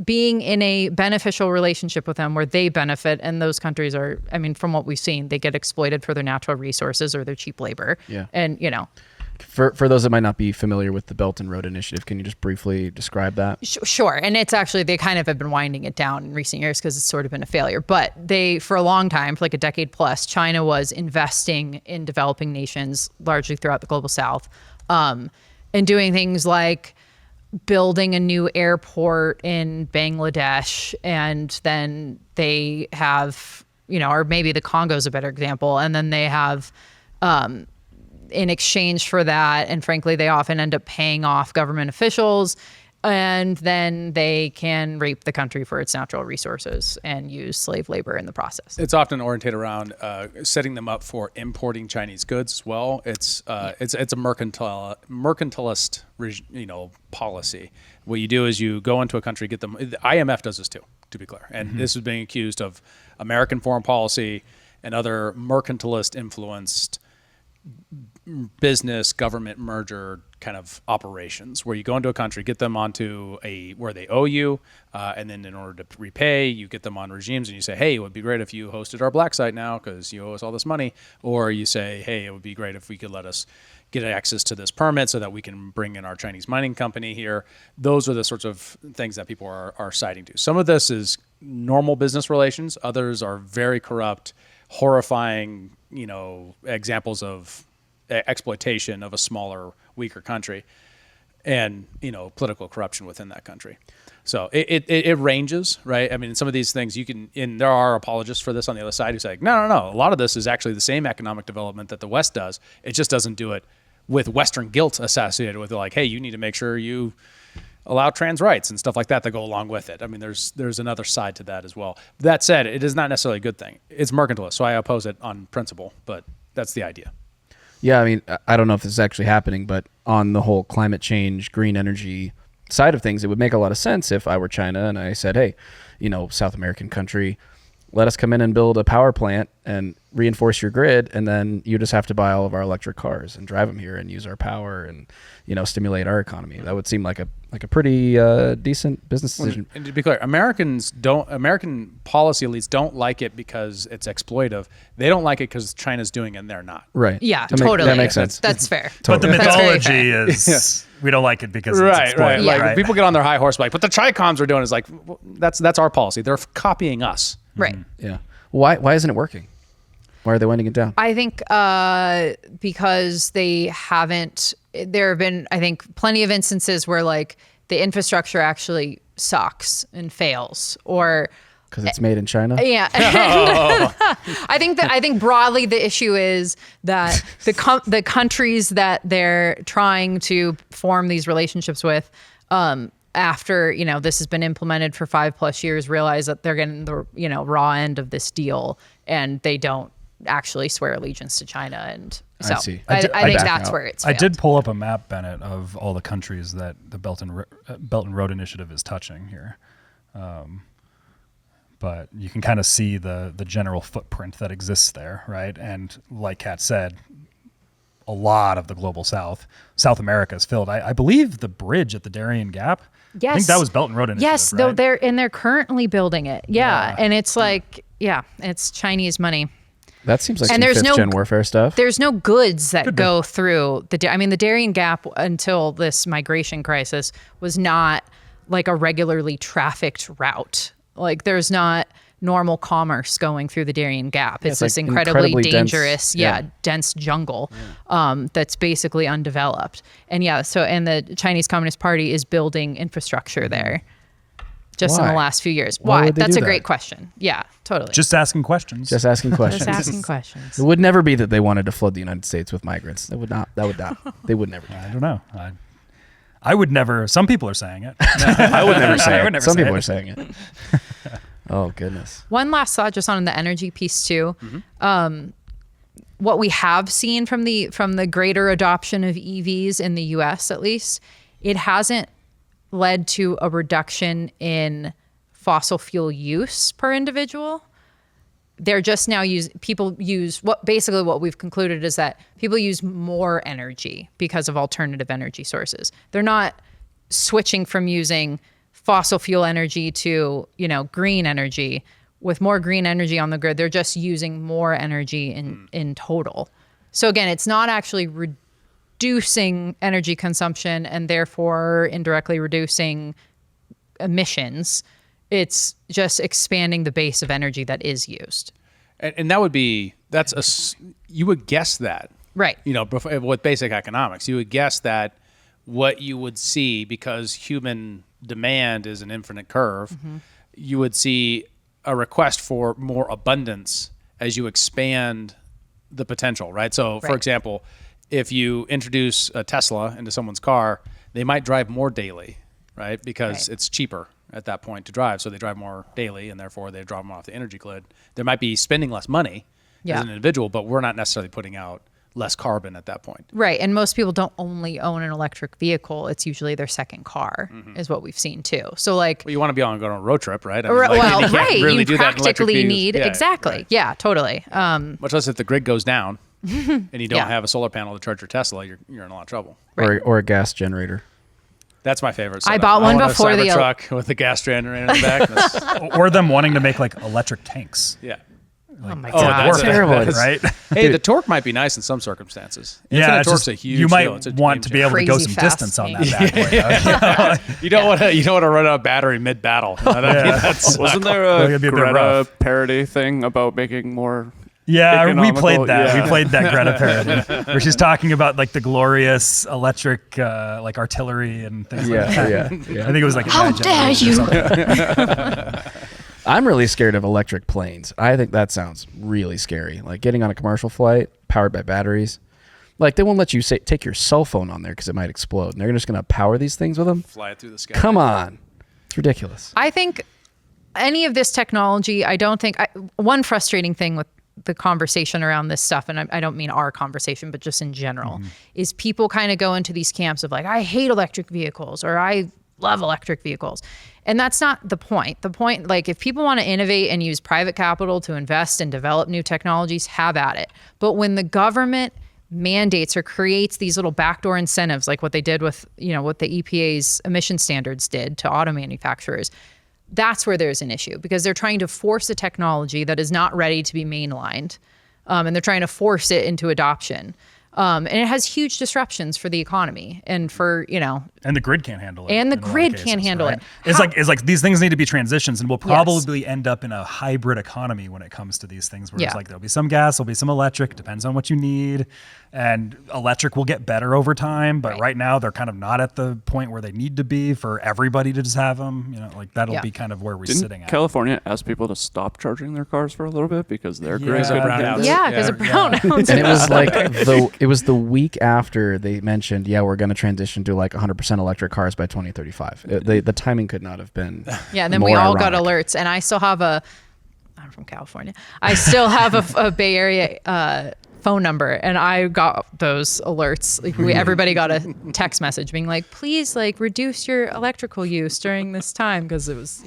being in a beneficial relationship with them where they benefit. And those countries are, from what we've seen, they get exploited for their natural resources or their cheap labor. Yeah. And, For those that might not be familiar with the Belt and Road Initiative, can you just briefly describe that? Sure. And it's actually, they kind of have been winding it down in recent years because it's sort of been a failure. But for a long time, for like a decade plus, China was investing in developing nations, largely throughout the global south, and doing things like building a new airport in Bangladesh, and then they have, or maybe the Congo is a better example, and then they have, in exchange for that, and frankly, they often end up paying off government officials, and then they can rape the country for its natural resources and use slave labor in the process. It's often oriented around setting them up for importing Chinese goods as well. It's a mercantilist policy. What you do is you go into a country, get them. The IMF does this too, to be clear, and this is being accused of American foreign policy and other mercantilist influenced business government merger kind of operations, where you go into a country, get them onto where they owe you, and then in order to repay, you get them on regimes, and you say, hey, it would be great if you hosted our black site now because you owe us all this money. Or you say, hey, it would be great if we could let us get access to this permit so that we can bring in our Chinese mining company here. Those are the sorts of things that people are citing to. Some of this is normal business relations. Others are very corrupt, horrifying, examples of exploitation of a smaller, weaker country, and political corruption within that country. So it ranges, right? I mean, some of these things and there are apologists for this on the other side who say, no. A lot of this is actually the same economic development that the West does. It just doesn't do it with Western guilt associated with it. Like, hey, you need to make sure you allow trans rights and stuff like that go along with it. I mean, there's another side to that as well. That said, it is not necessarily a good thing. It's mercantilist, so I oppose it on principle, but that's the idea. Yeah, I mean, I don't know if this is actually happening, but on the whole climate change, green energy side of things, it would make a lot of sense if I were China and I said, hey, South American country, let us come in and build a power plant and reinforce your grid, and then you just have to buy all of our electric cars and drive them here and use our power and stimulate our economy. That would seem like a pretty decent business decision. And to be clear, American policy elites don't like it because it's exploitive. They don't like it because China's doing it and they're not. Right. Yeah, totally. That makes sense. That's fair. But the Totally. mythology is we don't like it because it's exploitive. Right. Yeah. Like people get on their high horse like, but the Tricoms are doing is like, well, that's our policy. They're copying us. Right. Yeah. Why isn't it working? Why are they winding it down? I think because they haven't. There have been, I think, plenty of instances where like the infrastructure actually sucks and fails, or because it's made in China. yeah. I think broadly the issue is that the countries that they're trying to form these relationships with, after this has been implemented for 5+ years, realize that they're getting the raw end of this deal, and they don't actually swear allegiance to China. And so I see. I think that's where it's failed. I did pull up a map, Bennett, of all the countries that the Belt and Road Initiative is touching here. But you can kind of see the general footprint that exists there, right? And like Kat said, a lot of the global South America is filled. I believe the bridge at the Darien Gap, Yes. I think that was Belt and Road Initiative, Yes, right? they're currently building it. Yeah. And it's like, it's Chinese money. That seems like And some there's no- fifth-gen warfare stuff. There's no goods that go through the Darien Gap until this migration crisis was not like a regularly trafficked route. Like there's not normal commerce going through the Darien Gap. It's this like incredibly dense, dangerous, dense jungle that's basically undeveloped. And and the Chinese Communist Party is building infrastructure there just in Why? the last few years. Why Why? would they That's do a that? great question. Yeah, totally. Just asking questions. Just asking questions. Just asking questions. It would never be that they wanted to flood the United States with migrants. They would not. They would never do I that. don't know. I would never. Some people are saying it. I would never say I would it. never Some say people it. are saying it. Oh, goodness. One last thought just on the energy piece too. What we have seen from the greater adoption of EVs in the US, at least, it hasn't led to a reduction in fossil fuel use per individual. They're just now what we've concluded is that people use more energy because of alternative energy sources. They're not switching from using fossil fuel energy to, green energy. With more green energy on the grid, they're just using more energy in total. So again, it's not actually reducing energy consumption and therefore indirectly reducing emissions. It's just expanding the base of energy that is used. And that would be, you would guess that Right. With basic economics, you would guess that what you would see, because human demand is an infinite curve, you would see a request for more abundance as you expand the potential, right? So, for example, if you introduce a Tesla into someone's car, they might drive more daily, right? Because it's cheaper at that point to drive. So they drive more daily, and therefore they drive them off the energy grid. They might be spending less money as an individual, but we're not necessarily putting out less carbon at that point. Right. And most people don't only own an electric vehicle. It's usually their second car is what we've seen too. So like, well, you want to be on going on a road trip, right? I mean, you practically need, exactly. Right. Yeah, totally. Much less if the grid goes down and you don't have a solar panel to charge your Tesla, you're in a lot of trouble. Right. Or a gas generator. That's my favorite setup. I bought one before the truck with a gas generator in the back. Or them wanting to make like electric tanks. Yeah. Like, oh my God. That's terrible, right? Hey, the torque might be nice in some circumstances. Infinite torque's a huge you might deal. want to be able to go some distance on that bad boy. You don't want to run out of battery mid battle. Wasn't there a Greta parody thing about making more? Yeah, we played that. Yeah. We played that Greta parody where she's talking about like the glorious electric like artillery and things like that. Yeah. I think it was like how dare you? I'm really scared of electric planes. I think that sounds really scary. Like getting on a commercial flight powered by batteries. Like they won't let you take your cell phone on there because it might explode. And they're just going to power these things with them. Fly it through the sky. Come on. It's ridiculous. I think any of this technology, one frustrating thing with the conversation around this stuff, and I don't mean our conversation, but just in general, is people kind of go into these camps of like, I hate electric vehicles or I love electric vehicles. And that's not the point. The point, like if people want to innovate and use private capital to invest and develop new technologies, have at it. But when the government mandates or creates these little backdoor incentives, like what they did with, what the EPA's emission standards did to auto manufacturers, that's where there's an issue because they're trying to force a technology that is not ready to be mainlined. And they're trying to force it into adoption. And it has huge disruptions for the economy and for, and the grid can't handle it. And the grid can't handle it. It's like these things need to be transitions, and we'll probably end up in a hybrid economy when it comes to these things where it's like there'll be some gas, there'll be some electric, depends on what you need. And electric will get better over time, but right now they're kind of not at the point where they need to be for everybody to just have them. That'll be kind of where we're sitting at. California asked people to stop charging their cars for a little bit because their grids are brownouts. Yeah, because of brownouts. And it was like it was the week after they mentioned, we're going to transition to like 100% electric cars by 2035. The timing could not have been and then more we all ironic. got alerts, and I still have I'm from California. I still have a Bay Area phone number, and I got those alerts. Like everybody got a text message being like, please reduce your electrical use during this time because it was,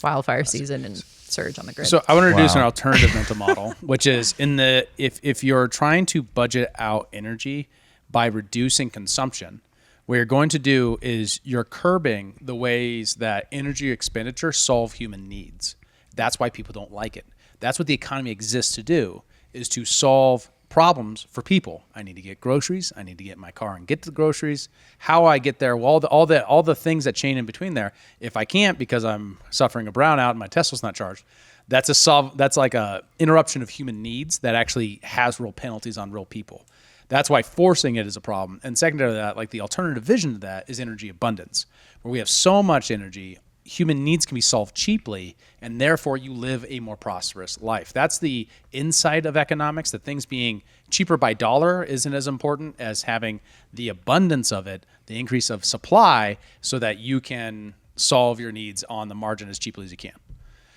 wildfire season and surge on the grid. So I want to introduce an alternative mental model, which is if you're trying to budget out energy by reducing consumption, what you're going to do is you're curbing the ways that energy expenditure solve human needs. That's why people don't like it. That's what the economy exists to do, is to solve problems for people. I need to get groceries. I need to get in my car and get to the groceries. How I get there, well, all the things that chain in between there. If I can't because I'm suffering a brownout and my Tesla's not charged, that's like a interruption of human needs that actually has real penalties on real people. That's why forcing it is a problem. And secondary to that, like the alternative vision to that is energy abundance, where we have so much energy, human needs can be solved cheaply, and therefore you live a more prosperous life. That's the insight of economics, that things being cheaper by dollar isn't as important as having the abundance of it, the increase of supply, so that you can solve your needs on the margin as cheaply as you can.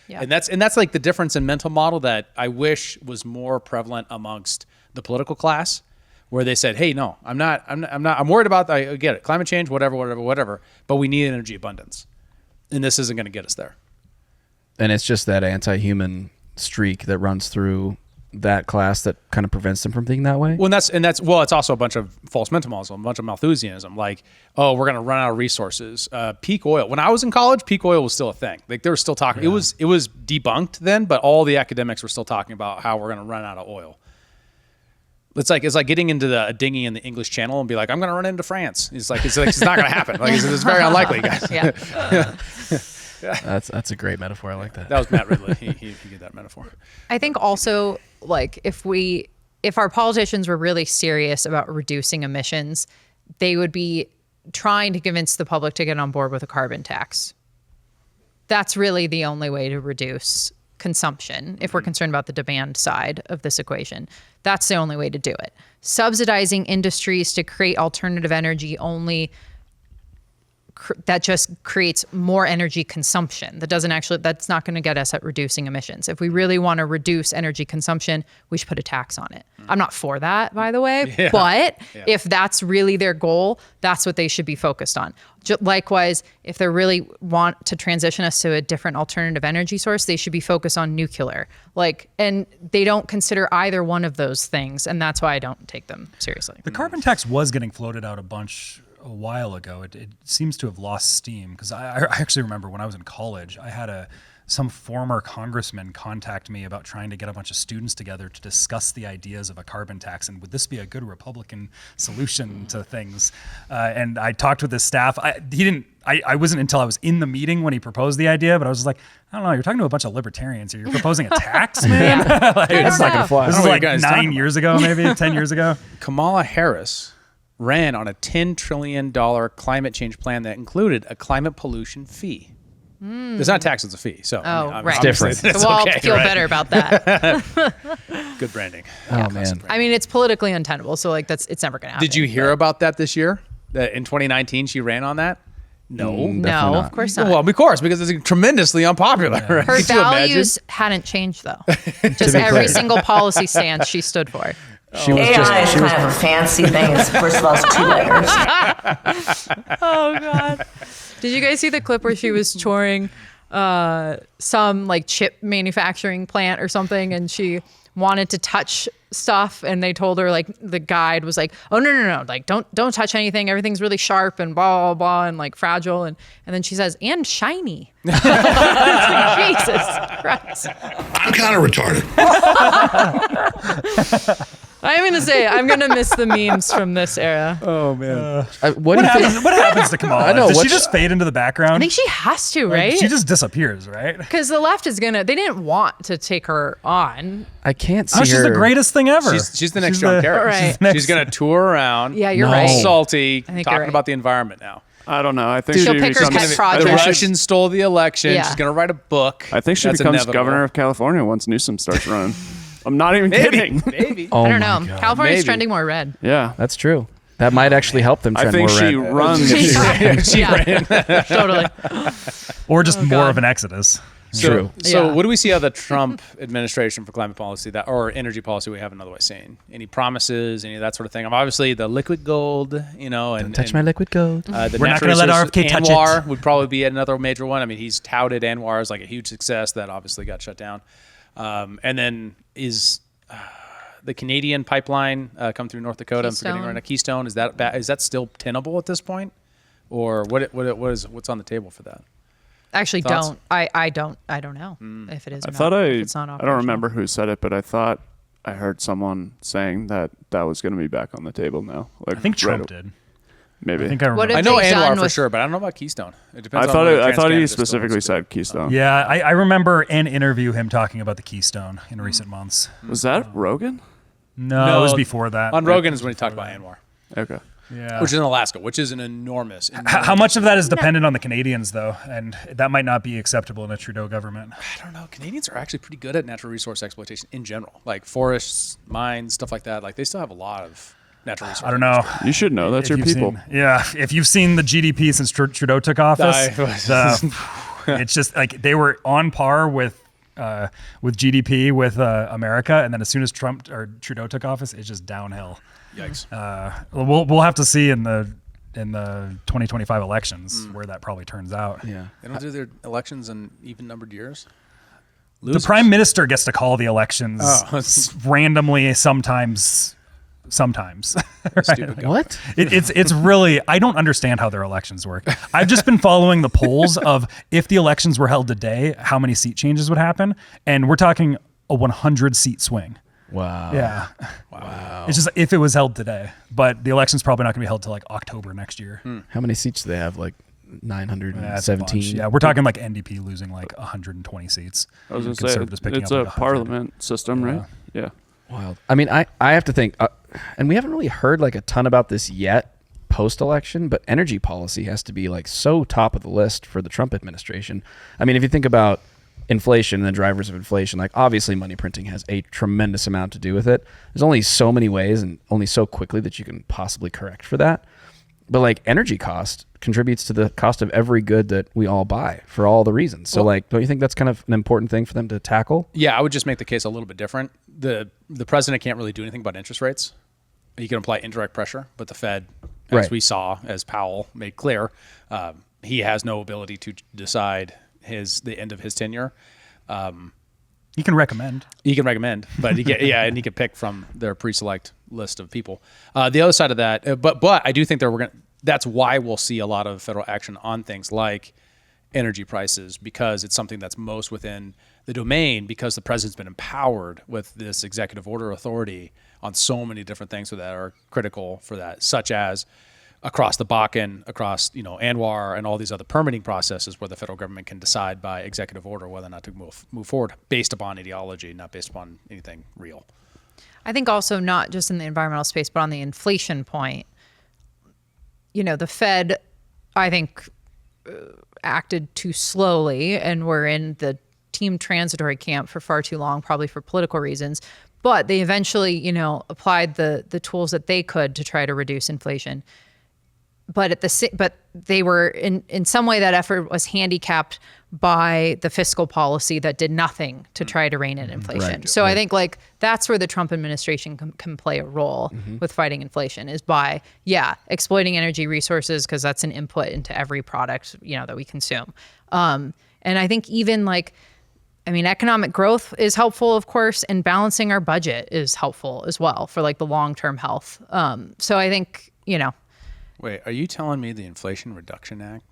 Yeah. And that's like the difference in mental model that I wish was more prevalent amongst the political class, where they said, hey, no, I'm worried about, I get it, climate change, whatever, but we need energy abundance. And this isn't going to get us there. And it's just that anti-human streak that runs through that class that kind of prevents them from thinking that way. Well, it's also a bunch of false mental models, a bunch of Malthusianism. Like, oh, we're going to run out of resources. Peak oil. When I was in college, peak oil was still a thing. Like they were still talking. Yeah. It was debunked then, but all the academics were still talking about how we're going to run out of oil. It's like getting into a dinghy in the English Channel and be like, I'm going to run into France. It's not going to happen. Like it's very unlikely, guys. Yeah. That's a great metaphor. I like that. That was Matt Ridley. He did that metaphor. I think also, like, if we if our politicians were really serious about reducing emissions, they would be trying to convince the public to get on board with a carbon tax. That's really the only way to reduce consumption if we're concerned about the demand side of this equation. That's the only way to do it. Subsidizing industries to create alternative energy only that just creates more energy consumption. That's not going to get us at reducing emissions. If we really want to reduce energy consumption, we should put a tax on it. I'm not for that, by the way, but if that's really their goal, that's what they should be focused on. Likewise, if they really want to transition us to a different alternative energy source, they should be focused on nuclear. And they don't consider either one of those things, and that's why I don't take them seriously. The carbon tax was getting floated out a while ago. It seems to have lost steam, because I actually remember when I was in college, I had some former congressman contact me about trying to get a bunch of students together to discuss the ideas of a carbon tax, and would this be a good Republican solution to things? And I talked with his staff. I wasn't until I was in the meeting when he proposed the idea, but I was just like, I don't know, you're talking to a bunch of libertarians here. You're proposing a tax, man? It's not going to fly. This is like 9 years ago, maybe 10 years ago. Kamala Harris ran on a $10 trillion climate change plan that included a climate pollution fee. It's not a tax, it's a fee. So right. It's different. So we'll all feel better about that. Good branding. Oh, man. I mean, it's politically untenable, so it's never going to happen. Did you hear about that this year? That in 2019 she ran on that? No. No, of course not. Well, of course, because it's tremendously unpopular. Right? Her values hadn't changed, though. Just every single policy stance she stood for. AI is kind of a fancy thing. First of all, it's 2 letters. Oh, God. Did you guys see the clip where she was touring some chip manufacturing plant or something, and she wanted to touch stuff, and they told her, the guide was like, oh, no, don't touch anything, everything's really sharp and blah, blah, blah, and fragile, and then she says, and shiny. Jesus Christ. I'm kind of retarded. I'm going to miss the memes from this era. Oh, man. What happens to Kamala? I know, Does she just fade into the background? I think she has to, right? She just disappears, right? Because the left is they didn't want to take her on. I can't see Oh, her. she's the greatest thing ever. She's the next John Kerry. Right. She's going to tour around. Yeah, you're all right. salty, I think talking you're right. about the environment now. I don't know. I think She'll she pick her becomes, pet project. The Russians stole the election. Yeah. She's going to write a book. I think she That's becomes inevitable. governor of California once Newsom starts running. I'm not even kidding. Maybe. Oh I don't my know. God. California's Maybe. trending more red. Yeah. That's true. That might actually help them I trend think more she red. runs. Yeah, totally. Or just more God. of an exodus. True. So Yeah. what do we see out of the Trump administration for climate policy or energy policy we haven't otherwise seen? Any promises, any of that sort of thing? Obviously the liquid gold, and Touch my liquid gold. the We're not natural gonna let resources- RFK touch Anwar it. would probably be another major one. I mean, he's touted Anwar as a huge success that obviously got shut down. And then is the Canadian pipeline come through North Dakota? Keystone. I'm forgetting right now. Keystone, is that still tenable at this point, or what's on the table for that? Actually, Thoughts? don't. I don't know if it is. Or I thought not, if it's not I don't operational. remember who said it, but I thought I heard someone saying that was going to be back on the table now. I think Trump did. Maybe. I think I remember. What if I know they've done Anwar for with- sure, but I don't know about Keystone. It I depends. thought on I thought he specifically said Keystone. Yeah, I remember an interview him talking about the Keystone in recent months. Was that Rogan? No, it was before that. On Rogan is when he talked about Anwar, Okay. Yeah. which is in Alaska, which is an enormous. How much of that is dependent on the Canadians, though? And that might not be acceptable in a Trudeau government. I don't know. Canadians are actually pretty good at natural resource exploitation in general, like forests, mines, stuff like that. Like they still have a lot of natural resources. I don't know. You should know. That's If your you've people. If you've seen the GDP since Trudeau took office, it's just they were on par with GDP with America, and then as soon as Trump or Trudeau took office, it's just downhill. Yikes. We'll have to see in the 2025 elections where that probably turns out. Yeah. They don't do their elections in even numbered years. The prime minister gets to call the elections Oh. randomly sometimes. Stupid guy. What? It's really, I don't understand how their elections work. I've just been following the polls of if the elections were held today, how many seat changes would happen, and we're talking a 100 seat swing. Wow. Yeah. Wow. It's just if it was held today, but the election's probably not going to be held till October next year. How many seats do they have? Like That's a bunch. 917. Yeah, we're talking NDP losing 120 seats. I was going to Conservatives say picking it's up a 100. parliament system, right? Yeah. Wild. I mean, I have to think, and we haven't really heard like a ton about this yet post-election, but energy policy has to be like so top of the list for the Trump administration. I mean, if you think about inflation and the drivers of inflation, like obviously money printing has a tremendous amount to do with it. There's only so many ways and only so quickly that you can possibly correct for that. But like energy cost contributes to the cost of every good that we all buy for all the reasons. So like, don't you think that's kind of an important thing for them to tackle? Yeah, I would just make the case a little bit different. The president can't really do anything about interest rates. He can apply indirect pressure, but the Fed, as we saw, as Powell made clear, he has no ability to decide the end of his tenure. He can recommend. But he can pick from their pre-select list of people. The other side of that, but I do think that's why we'll see a lot of federal action on things like energy prices, because it's something that's most within the domain, because the president's been empowered with this executive order authority on so many different things that are critical for that, such as across the Bakken, across ANWR, and all these other permitting processes where the federal government can decide by executive order whether or not to move forward based upon ideology, not based upon anything real. I think also not just in the environmental space, but on the inflation point, the Fed, I think, acted too slowly, and were in the team transitory camp for far too long, probably for political reasons. But they eventually, applied the tools that they could to try to reduce inflation. But they were in some way, that effort was handicapped by the fiscal policy that did nothing to try to rein in inflation. Right. So I think like that's where the Trump administration can play a role with fighting inflation, is by exploiting energy resources, because that's an input into every product that we consume. And I think even economic growth is helpful, of course, and balancing our budget is helpful as well for like the long-term health. So I think Wait, are you telling me the Inflation Reduction Act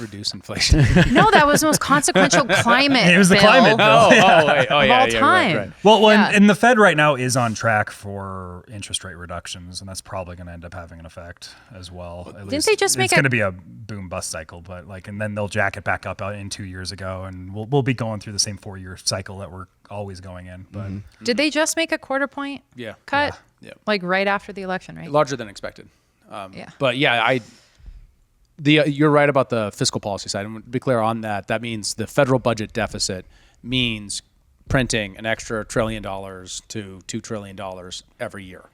reduce inflation? No, that was the most consequential climate It was the climate bill. of all time. Right. Well, and the Fed right now is on track for interest rate reductions, and that's probably going to end up having an effect as well. Didn't they just make it's going to be a boom bust cycle, but and then they'll jack it back up in 2 years ago, and we'll be going through the same 4-year cycle that we're always going in. But Did they just make a quarter point cut? Yeah. Like right after the election, right? Larger than expected. But you're right about the fiscal policy side. And to be clear on that, that means the federal budget deficit means printing an extra $1 trillion to $2 trillion every year,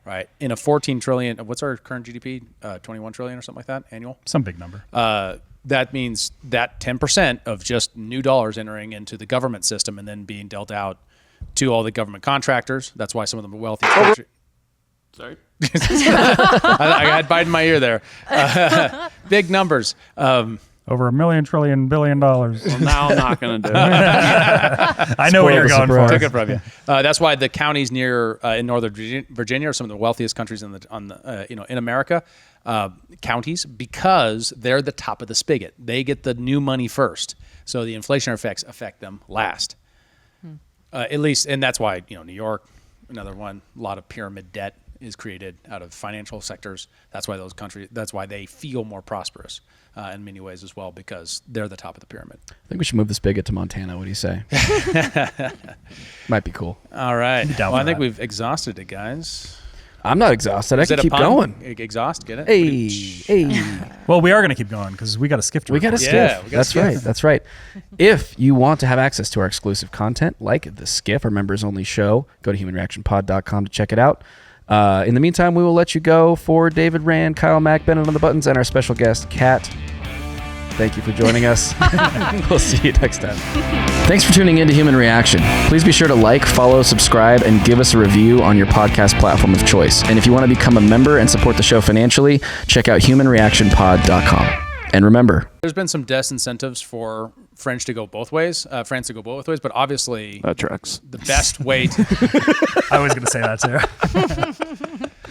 right? In a 14 trillion, what's our current GDP? 21 trillion or something like that annual? some big number. That means that 10% of just new dollars entering into the government system and then being dealt out to all the government contractors. That's why some of the wealthy. Sorry. I had Biden in my ear there. Big numbers. Over $1 million trillion billion. Well, now I'm not going to do it. I know what you're going for. Took it from you. That's why the counties near in Northern Virginia are some of the wealthiest countries in America. Counties, because they're the top of the spigot. They get the new money first, so the inflation effects affect them last. At least, and that's why New York, another one. A lot of pyramid debt is created out of financial sectors. That's why that's why they feel more prosperous in many ways as well, because they're the top of the pyramid. I think we should move the spigot to Montana. What do you say? Might be cool. All right. Down I for think that. we've exhausted it, guys. I'm not exhausted. I Is can it a keep pun? going. Exhaust, get it? Hey. Well, we are going to keep going because we got a skiff to We got a record. skiff. Yeah, we got a That's skiff. right. That's right. If you want to have access to our exclusive content, like the skiff, our members only show, go to humanreactionpod.com to check it out. In the meantime, we will let you go. For David Rand, Kyle Mack, Bennett on the buttons, and our special guest, Kat. Thank you for joining us. We'll see you next time. Thanks for tuning in to Human Reaction. Please be sure to like, follow, subscribe, and give us a review on your podcast platform of choice. And if you want to become a member and support the show financially, check out humanreactionpod.com. And remember, There's been some disincentives for France to go both ways, but obviously That tracks. the best way to I was going to say that too.